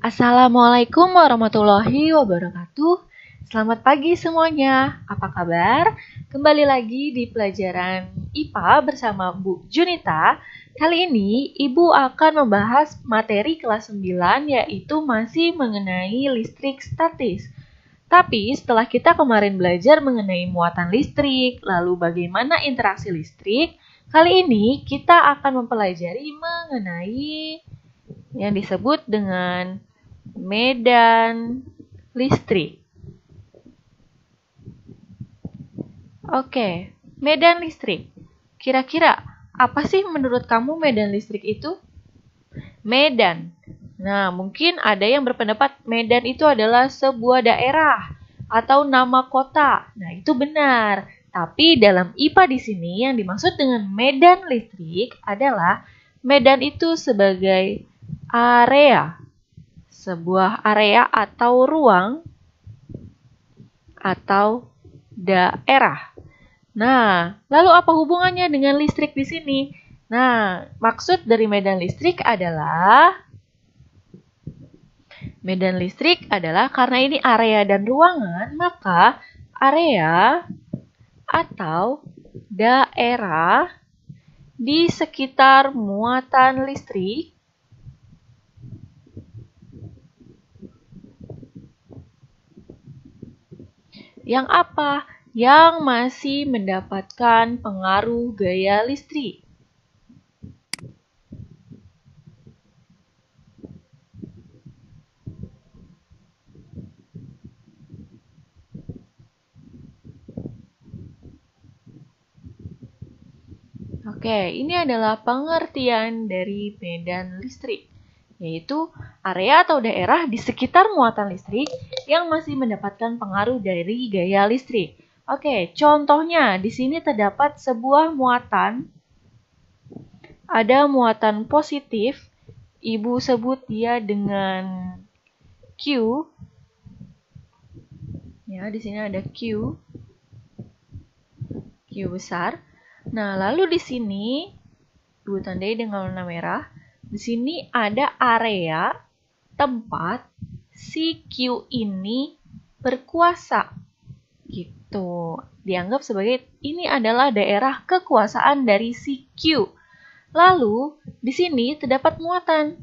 Assalamualaikum warahmatullahi wabarakatuh. Selamat pagi semuanya. Apa kabar? Kembali lagi di pelajaran IPA bersama Bu Junita. Kali ini Ibu akan membahas materi kelas 9 yaitu masih mengenai listrik statis. Tapi setelah kita kemarin belajar mengenai muatan listrik, lalu bagaimana interaksi listrik, kali ini kita akan mempelajari mengenai yang disebut dengan medan listrik. Oke, medan listrik. Kira-kira apa sih menurut kamu medan listrik itu? Medan. Nah, mungkin ada yang berpendapat medan itu adalah sebuah daerah atau nama kota. Nah, itu benar. Tapi dalam IPA di sini yang dimaksud dengan medan listrik adalah medan itu sebagai area. Sebuah area atau ruang atau daerah. Nah, lalu apa hubungannya dengan listrik di sini? Nah, maksud dari medan listrik adalah karena ini area dan ruangan, maka area atau daerah di sekitar muatan listrik yang apa? Yang masih mendapatkan pengaruh gaya listrik. Oke, ini adalah pengertian dari medan listrik, yaitu area atau daerah di sekitar muatan listrik yang masih mendapatkan pengaruh dari gaya listrik. Oke, contohnya di sini terdapat sebuah muatan. Ada muatan positif, Ibu sebut dia dengan Q. Ya, di sini ada Q besar. Nah, lalu di sini Ibu tandai dengan warna merah. Di sini ada area tempat si Q ini berkuasa. Gitu. Dianggap sebagai ini adalah daerah kekuasaan dari si Q. Lalu, di sini terdapat muatan.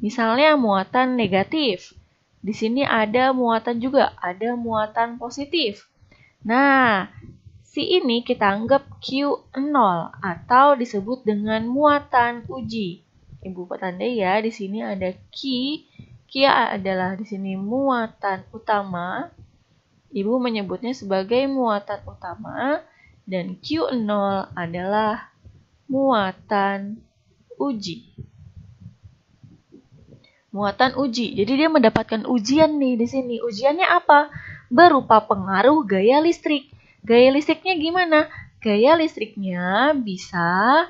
Misalnya muatan negatif. Di sini ada muatan juga, ada muatan positif. Nah, si ini kita anggap Q0 atau disebut dengan muatan uji. Ibu tandai ya, di sini ada Q. Q adalah di sini muatan utama. Ibu menyebutnya sebagai muatan utama dan Q0 adalah muatan uji. Muatan uji. Jadi dia mendapatkan ujian nih di sini. Ujiannya apa? Berupa pengaruh gaya listrik. Gaya listriknya gimana? Gaya listriknya bisa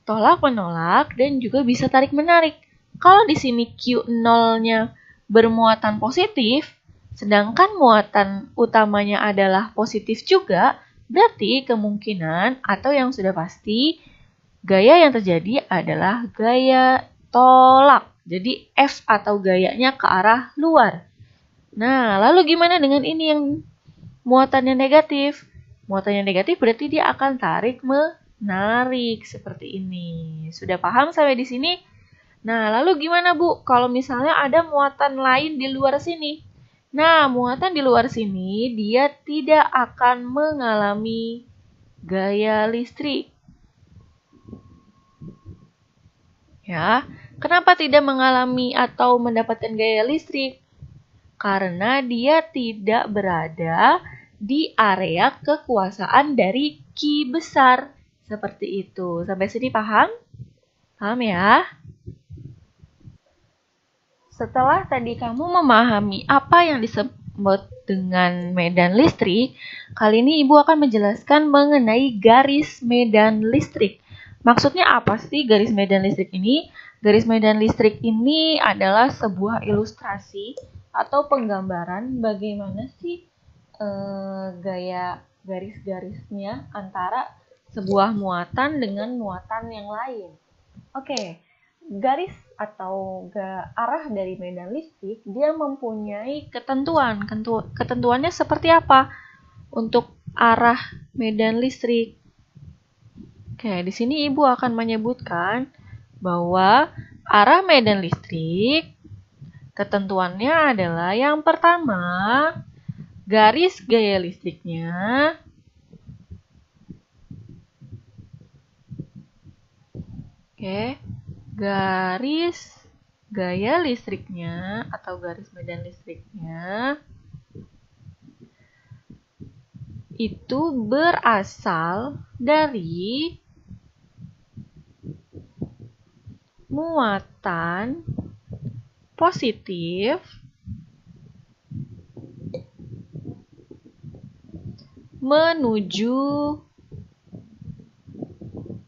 tolak-menolak dan juga bisa tarik-menarik. Kalau di sini Q0-nya bermuatan positif, sedangkan muatan utamanya adalah positif juga, berarti kemungkinan atau yang sudah pasti gaya yang terjadi adalah gaya tolak. Jadi F atau gayanya ke arah luar. Nah, lalu gimana dengan ini yang muatannya negatif? Muatannya negatif berarti dia akan tarik-menarik seperti ini. Sudah paham sampai di sini? Nah, lalu gimana Bu kalau misalnya ada muatan lain di luar sini? Nah, muatan di luar sini dia tidak akan mengalami gaya listrik. Ya, kenapa tidak mengalami atau mendapatkan gaya listrik? Karena dia tidak berada di area kekuasaan dari Q besar. Seperti itu. Sampai sini paham? Paham ya? Setelah tadi kamu memahami apa yang disebut dengan medan listrik, kali ini Ibu akan menjelaskan mengenai garis medan listrik. Maksudnya apa sih garis medan listrik ini? Garis medan listrik ini adalah sebuah ilustrasi atau penggambaran bagaimana sih gaya garis-garisnya antara sebuah muatan dengan muatan yang lain. Oke, garis atau arah dari medan listrik, dia mempunyai ketentuan. Ketentuannya seperti apa untuk arah medan listrik? Oke, di sini Ibu akan menyebutkan bahwa arah medan listrik ketentuannya adalah yang pertama, garis gaya listriknya garis gaya listriknya atau garis medan listriknya itu berasal dari muatan positif menuju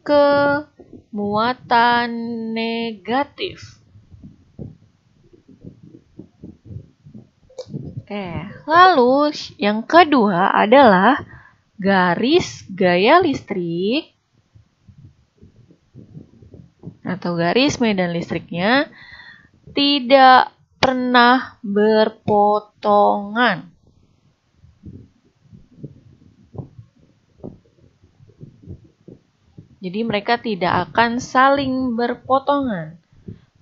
ke muatan negatif. Lalu yang kedua adalah garis gaya listrik atau garis medan listriknya tidak pernah berpotongan. Jadi mereka tidak akan saling berpotongan.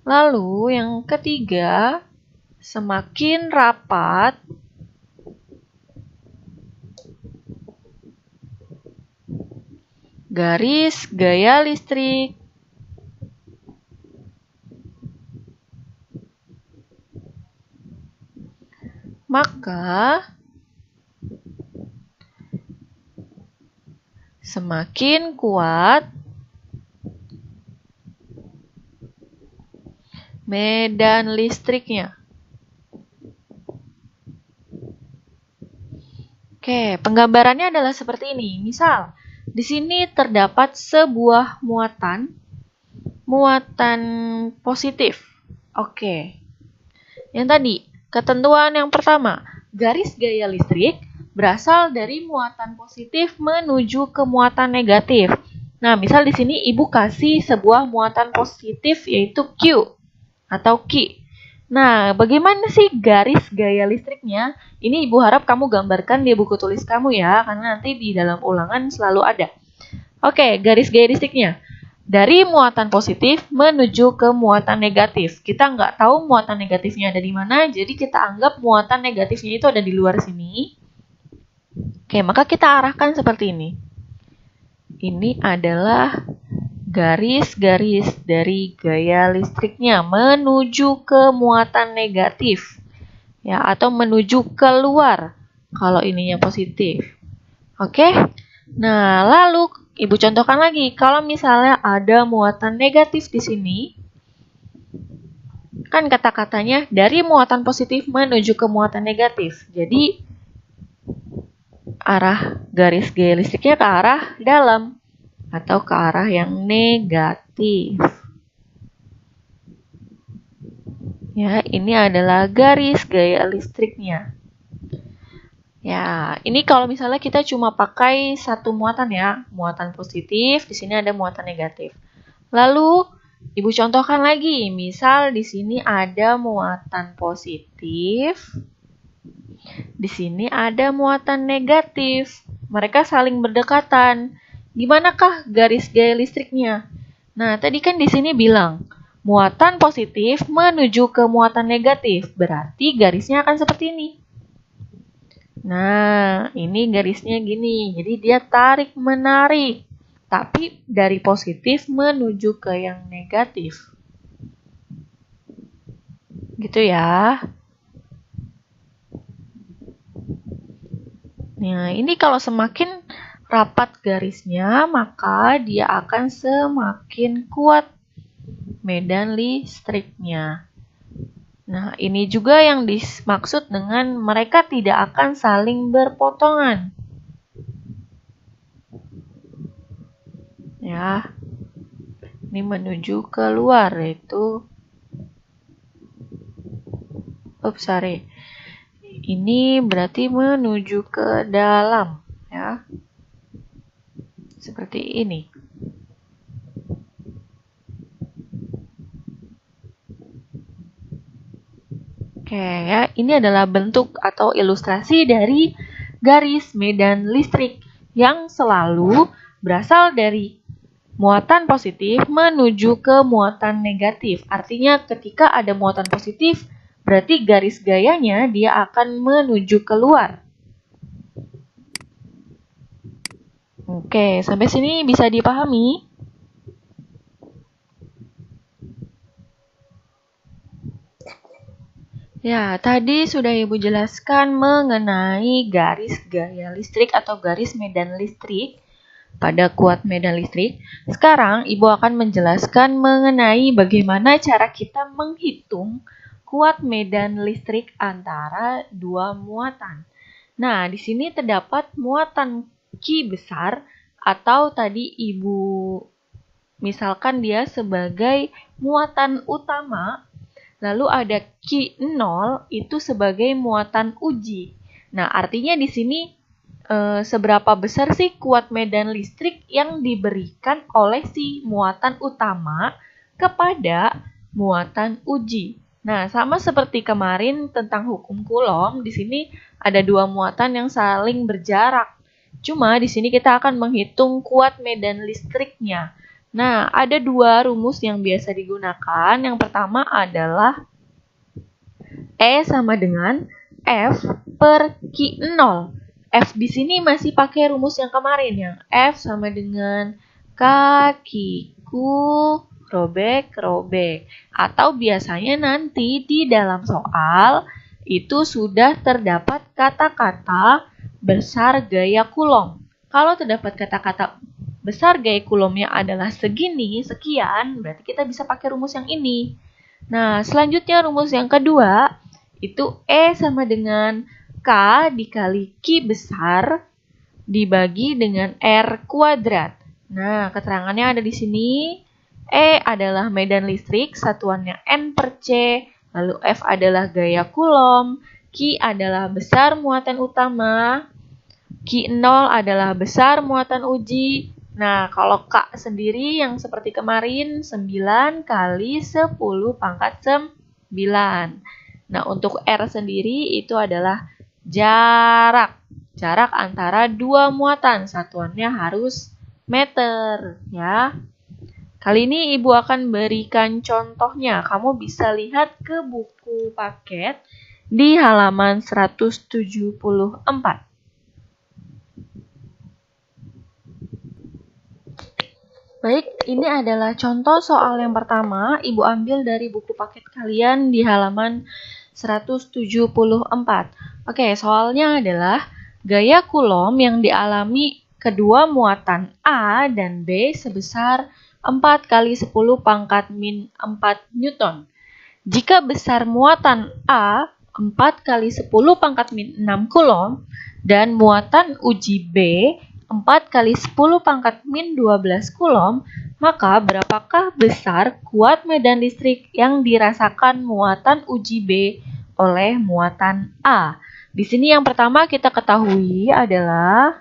Lalu yang ketiga, semakin rapat garis gaya listrik maka semakin kuat medan listriknya. Penggambarannya adalah seperti ini. Misal, di sini terdapat sebuah muatan positif. Yang tadi, ketentuan yang pertama, garis gaya listrik berasal dari muatan positif menuju ke muatan negatif. Nah, misal di sini Ibu kasih sebuah muatan positif yaitu Q atau Q. Nah, bagaimana sih garis gaya listriknya? Ini Ibu harap kamu gambarkan di buku tulis kamu ya, karena nanti di dalam ulangan selalu ada. Garis gaya listriknya. Dari muatan positif menuju ke muatan negatif. Kita nggak tahu muatan negatifnya ada di mana, jadi kita anggap muatan negatifnya itu ada di luar sini. Maka kita arahkan seperti ini. Ini adalah garis-garis dari gaya listriknya menuju ke muatan negatif. Atau menuju keluar kalau ininya positif. Nah, lalu Ibu contohkan lagi, kalau misalnya ada muatan negatif di sini, kan kata-katanya dari muatan positif menuju ke muatan negatif. Jadi, arah garis gaya listriknya ke arah dalam atau ke arah yang negatif. Ini adalah garis gaya listriknya. Ini kalau misalnya kita cuma pakai satu muatan muatan positif, di sini ada muatan negatif. Lalu Ibu contohkan lagi, misal di sini ada muatan positif, di sini ada muatan negatif. Mereka saling berdekatan. Gimanakah garis gaya listriknya? Nah, tadi kan di sini bilang muatan positif menuju ke muatan negatif, berarti garisnya akan seperti ini. Nah, ini garisnya gini, jadi dia tarik-menarik, tapi dari positif menuju ke yang negatif. Gitu ya. Nah, ini kalau semakin rapat garisnya, maka dia akan semakin kuat medan listriknya. Nah, ini juga yang dimaksud dengan mereka tidak akan saling berpotongan. Ini menuju keluar, yaitu ini berarti menuju ke dalam, seperti ini. Oke ya, ini adalah bentuk atau ilustrasi dari garis medan listrik yang selalu berasal dari muatan positif menuju ke muatan negatif. Artinya ketika ada muatan positif, berarti garis gayanya dia akan menuju keluar. Oke, sampai sini bisa dipahami? Ya, tadi sudah Ibu jelaskan mengenai garis gaya listrik atau garis medan listrik pada kuat medan listrik. Sekarang Ibu akan menjelaskan mengenai bagaimana cara kita menghitung kuat medan listrik antara dua muatan. Nah, di sini terdapat muatan Q besar atau tadi Ibu misalkan dia sebagai muatan utama. Lalu ada Q0 itu sebagai muatan uji. Nah, artinya di sini seberapa besar sih kuat medan listrik yang diberikan oleh si muatan utama kepada muatan uji. Nah, sama seperti kemarin tentang hukum Coulomb, di sini ada dua muatan yang saling berjarak. Cuma di sini kita akan menghitung kuat medan listriknya. Nah, ada dua rumus yang biasa digunakan. Yang pertama adalah E sama dengan F per Q0. F di sini masih pakai rumus yang kemarin, yang F sama dengan kakiku robek-robek. Atau biasanya nanti di dalam soal itu sudah terdapat kata-kata besar gaya Coulomb. Kalau terdapat kata-kata besar gaya Coulombnya adalah segini, sekian, berarti kita bisa pakai rumus yang ini. Nah, selanjutnya rumus yang kedua, itu E sama dengan K dikali Q besar dibagi dengan R kuadrat. Nah, keterangannya ada di sini. E adalah medan listrik, satuannya N per C, lalu F adalah gaya Coulomb, Q adalah besar muatan utama, Q0 adalah besar muatan uji. Nah, kalau K sendiri yang seperti kemarin, 9 kali 10 pangkat 9. Nah, untuk R sendiri itu adalah jarak. Jarak antara dua muatan, satuannya harus meter, ya. Kali ini Ibu akan berikan contohnya. Kamu bisa lihat ke buku paket di halaman 174. Baik, ini adalah contoh soal yang pertama. Ibu ambil dari buku paket kalian di halaman 174. Oke, soalnya adalah gaya Coulomb yang dialami kedua muatan A dan B sebesar 4 kali 10 pangkat min 4 Newton. Jika besar muatan A 4 kali 10 pangkat min 6 Coulomb dan muatan uji B 4 kali 10 pangkat min 12 Coulomb, maka berapakah besar kuat medan listrik yang dirasakan muatan uji B oleh muatan A? Di sini yang pertama kita ketahui adalah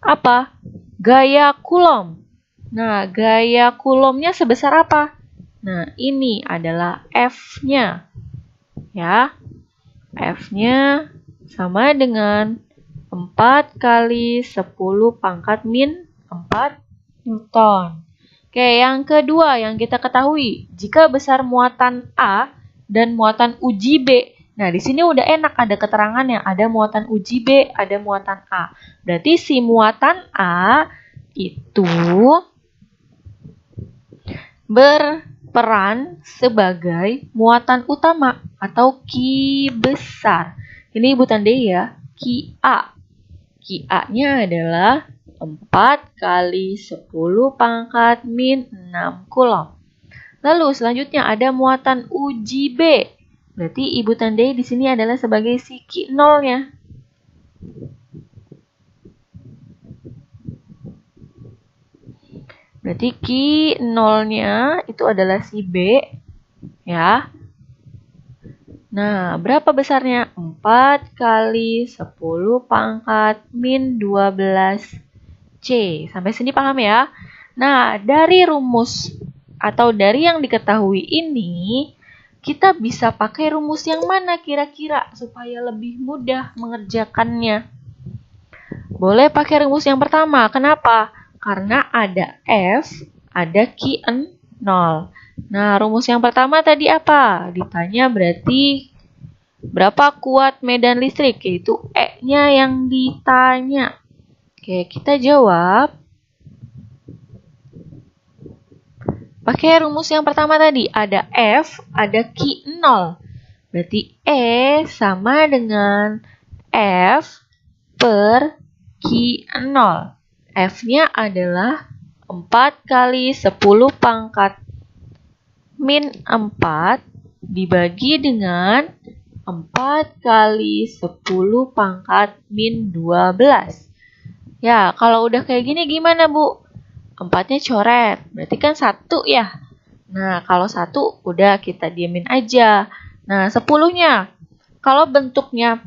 apa? Gaya Coulomb. Nah, gaya Coulombnya sebesar apa? Nah, ini adalah F-nya. Ya, F-nya sama dengan 4 kali 10 pangkat min 4 Newton. Oke, yang kedua yang kita ketahui, jika besar muatan A dan muatan uji B. Nah, di sini udah enak ada keterangannya, ada muatan uji B, ada muatan A. Berarti si muatan A itu berperan sebagai muatan utama atau Q besar. Ini Ibu tandai ya, QA. QA-nya adalah 4 kali 10 pangkat min 6 Coulomb. Lalu selanjutnya ada muatan uji B. Berarti Ibu tandai di sini adalah sebagai si Q0-nya. Berarti Q0-nya itu adalah si B. Ya. Nah, berapa besarnya? 4 kali 10 pangkat min 12 C. Sampai sini paham ya? Nah, dari rumus atau dari yang diketahui ini, kita bisa pakai rumus yang mana kira-kira supaya lebih mudah mengerjakannya? Boleh pakai rumus yang pertama. Kenapa? Karena ada F, ada Qn 0. Nah, rumus yang pertama tadi apa? Ditanya berarti berapa kuat medan listrik? Yaitu E-nya yang ditanya. Oke, kita jawab. Pakai rumus yang pertama tadi, ada F, ada Q 0. Berarti E sama dengan F per Q 0. F-nya adalah 4 kali 10 pangkat min 4 dibagi dengan 4 kali 10 pangkat min 12. Ya, kalau udah kayak gini gimana, Bu? 4-nya coret, berarti kan 1 ya. Nah, kalau 1 udah kita diemin aja. Nah, 10-nya. Kalau bentuknya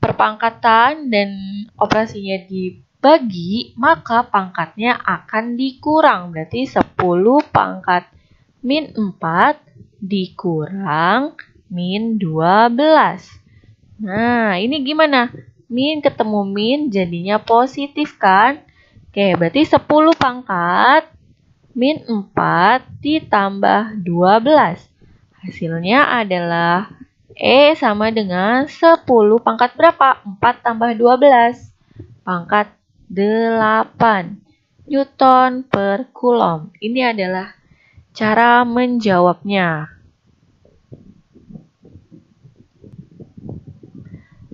perpangkatan dan operasinya dibagi, maka pangkatnya akan dikurang. Berarti 10 pangkat min 4 dikurang min 12. Nah, ini gimana? Min ketemu min jadinya positif kan? Oke, berarti 10 pangkat min 4 ditambah 12. Hasilnya adalah E sama dengan 10 pangkat berapa? 4 tambah 12. Pangkat 8 Newton per Coulomb. Ini adalah cara menjawabnya.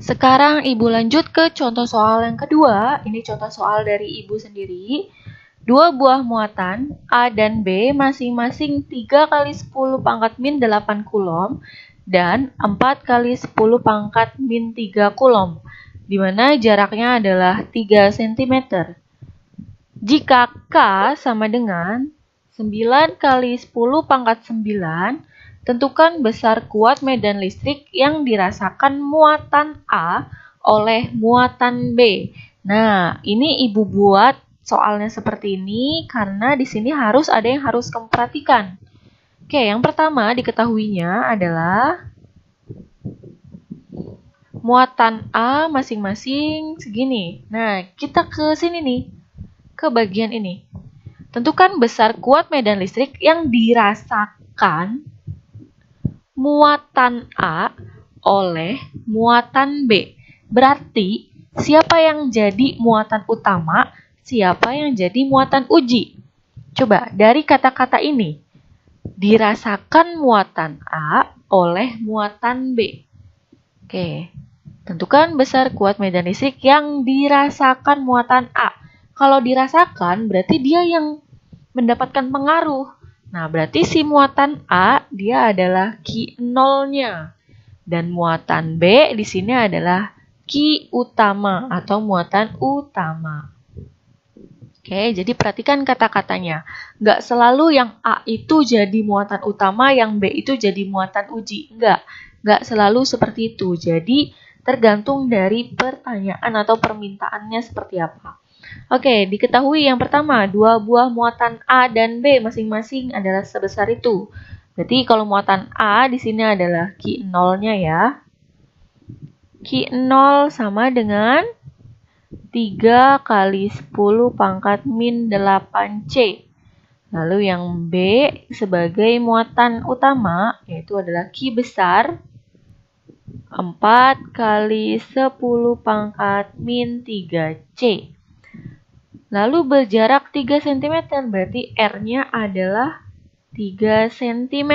Sekarang Ibu lanjut ke contoh soal yang kedua. Ini contoh soal dari Ibu sendiri. 2 buah muatan A dan B masing-masing 3 kali 10 pangkat min 8 Coulomb dan 4 kali 10 pangkat min 3 Coulomb, di mana jaraknya adalah 3 cm. Jika K sama dengan 9 kali 10 pangkat 9, tentukan besar kuat medan listrik yang dirasakan muatan A oleh muatan B. Nah, ini Ibu buat soalnya seperti ini karena di sini harus ada yang harus kamu perhatikan. Oke, yang pertama diketahuinya adalah muatan A masing-masing segini. Nah, kita ke sini nih, ke bagian ini. Tentukan besar kuat medan listrik yang dirasakan muatan A oleh muatan B. Berarti siapa yang jadi muatan utama, siapa yang jadi muatan uji? Coba dari kata-kata ini. Dirasakan muatan A oleh muatan B. Oke. Tentukan besar kuat medan listrik yang dirasakan muatan A. Kalau dirasakan berarti dia yang mendapatkan pengaruh. Nah, berarti si muatan A dia adalah Q 0-nya. Dan muatan B di sini adalah Q utama atau muatan utama. Oke, jadi perhatikan kata-katanya. Nggak selalu yang A itu jadi muatan utama, yang B itu jadi muatan uji. Nggak selalu seperti itu. Jadi tergantung dari pertanyaan atau permintaannya seperti apa. Oke, diketahui yang pertama, 2 buah muatan A dan B masing-masing adalah sebesar itu. Berarti kalau muatan A di sini adalah Q 0-nya ya. Q 0 sama dengan 3 kali 10 pangkat min 8C. Lalu yang B sebagai muatan utama, yaitu adalah Q besar, 4 kali 10 pangkat min 3C. Lalu berjarak 3 cm, berarti R-nya adalah 3 cm.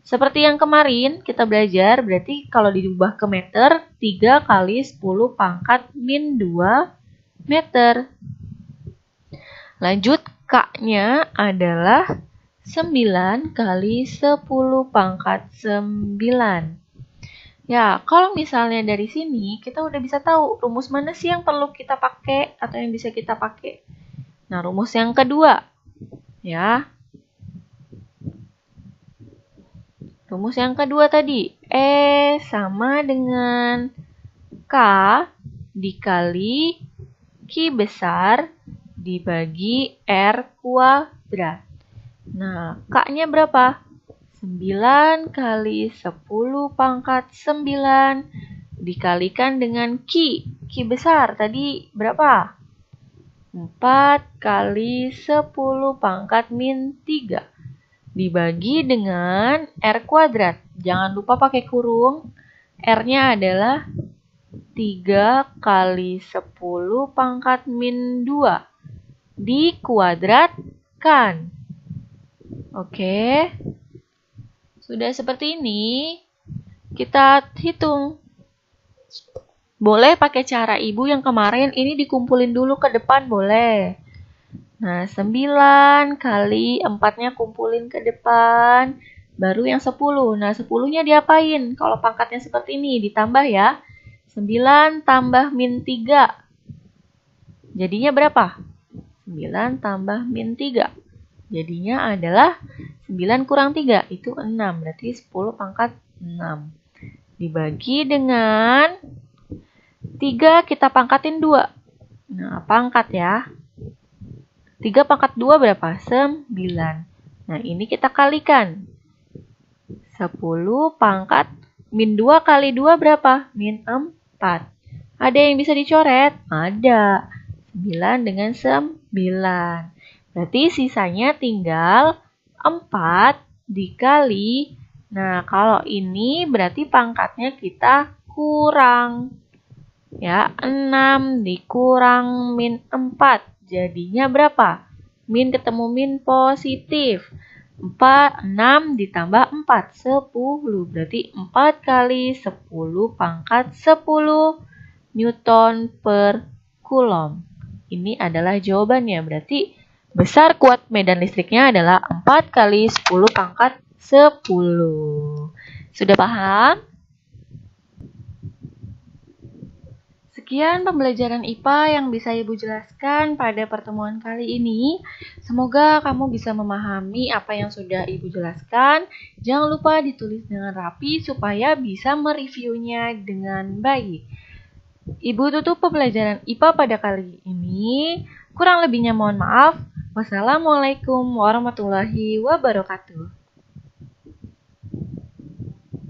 Seperti yang kemarin kita belajar, berarti kalau diubah ke meter, 3 kali 10 pangkat min 2 meter. Lanjut, K-nya adalah 9 kali 10 pangkat 9. Ya, kalau misalnya dari sini, kita udah bisa tahu rumus mana sih yang perlu kita pakai atau yang bisa kita pakai. Nah, rumus yang kedua. Ya. Rumus yang kedua tadi. E sama dengan K dikali Q besar dibagi R kuadrat. Nah, K-nya berapa? 9 kali 10 pangkat 9 dikalikan dengan Ki. Ki besar tadi berapa? 4 kali 10 pangkat min 3 dibagi dengan R kuadrat. Jangan lupa pakai kurung. R-nya adalah 3 kali 10 pangkat min 2 dikuadratkan. Oke. Sudah seperti ini, kita hitung. Boleh pakai cara ibu yang kemarin, ini dikumpulin dulu ke depan boleh. Nah, 9 kali 4-nya kumpulin ke depan, baru yang 10. Nah, 10-nya diapain? Kalau pangkatnya seperti ini, ditambah ya. 9 tambah min 3. Jadinya berapa? 9 tambah min 3. Jadinya adalah 9 kurang 3, itu 6. Berarti 10 pangkat 6. Dibagi dengan 3 kita pangkatin 2. Nah, pangkat ya. 3 pangkat 2 berapa? 9. Nah, ini kita kalikan. 10 pangkat min 2 kali 2 berapa? Min 4. Ada yang bisa dicoret? Ada. 9 dengan 9. Berarti sisanya tinggal 4 dikali. Nah, kalau ini berarti pangkatnya kita kurang. Ya, 6 dikurang min 4. Jadinya berapa? Min ketemu min positif. 6 ditambah 4, 10. Berarti 4 kali 10 pangkat 10 Newton per Coulomb. Ini adalah jawabannya. Berarti besar kuat medan listriknya adalah 4 kali 10 pangkat 10. Sudah paham? Sekian pembelajaran IPA yang bisa Ibu jelaskan pada pertemuan kali ini. Semoga kamu bisa memahami apa yang sudah Ibu jelaskan. Jangan lupa ditulis dengan rapi supaya bisa mereviewnya dengan baik. Ibu tutup pembelajaran IPA pada kali ini. Kurang lebihnya mohon maaf. Wassalamualaikum warahmatullahi wabarakatuh.